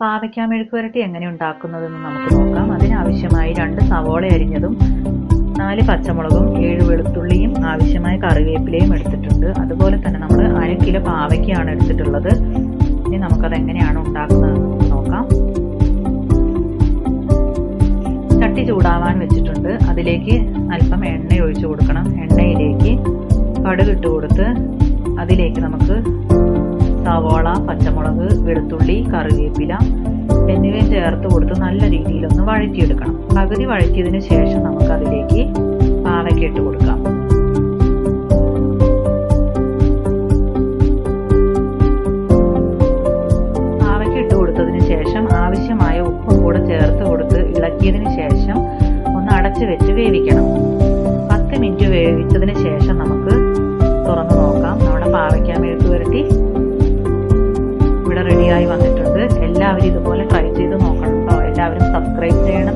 പാവയ്ക്ക മെഴുക്ക് പുരട്ടി എങ്ങനെ ഉണ്ടാക്കുന്നതെന്ന് നമുക്ക് നോക്കാം. അതിനാവശ്യമായി 2 സവോള അരിഞ്ഞതും 4 പച്ചമുളകും 7 വെളുത്തുള്ളിയും ആവശ്യമായ കറിവേപ്പിലയും എടുത്തിട്ടുണ്ട്. അതുപോലെ തന്നെ നമ്മൾ 1/2 കിലോ പാവയ്ക്കയാണ് എടുത്തിട്ടുള്ളത്. ഇനി നമുക്കത് എങ്ങനെയാണ് ഉണ്ടാക്കുന്നതെന്ന് നോക്കാം. ചട്ടി ചൂടാവാൻ വെച്ചിട്ടുണ്ട്. അതിലേക്ക് അല്പം എണ്ണ ഒഴിച്ചു കൊടുക്കണം. എണ്ണയിലേക്ക് കടുക് ഇട്ട് കൊടുത്ത് അതിലേക്ക് നമുക്ക് സവോള, പച്ചമുളക്, വെളുത്തുള്ളി, കറിവേപ്പില എന്നിവയും ചേർത്ത് കൊടുത്ത് നല്ല രീതിയിലൊന്ന് വഴറ്റിയെടുക്കണം. പകുതി വഴറ്റിയതിനു ശേഷം നമുക്ക് അതിലേക്ക് പാവയ്ക്ക ഇട്ട് കൊടുക്കാം. പാവയ്ക്ക ഇട്ട് കൊടുത്തതിന് ശേഷം ആവശ്യമായ ഉപ്പും കൂടെ ചേർത്ത് കൊടുത്ത് ഇളക്കിയതിന് ശേഷം ഒന്ന് അടച്ചു വെച്ച് വേവിക്കണം. 10 മിനിറ്റ് വേവിച്ചതിന് ശേഷം നമുക്ക് തുറന്നു നോക്കാം. നമ്മുടെ പാവയ്ക്ക മെഴുക്ക് പുരട്ടി ഇവിടെ റെഡിയായി വന്നിട്ടുണ്ട്. എല്ലാവരും ഇതുപോലെ ട്രൈ ചെയ്ത് നോക്കണം കേട്ടോ. എല്ലാവരും സബ്സ്ക്രൈബ് ചെയ്യണം,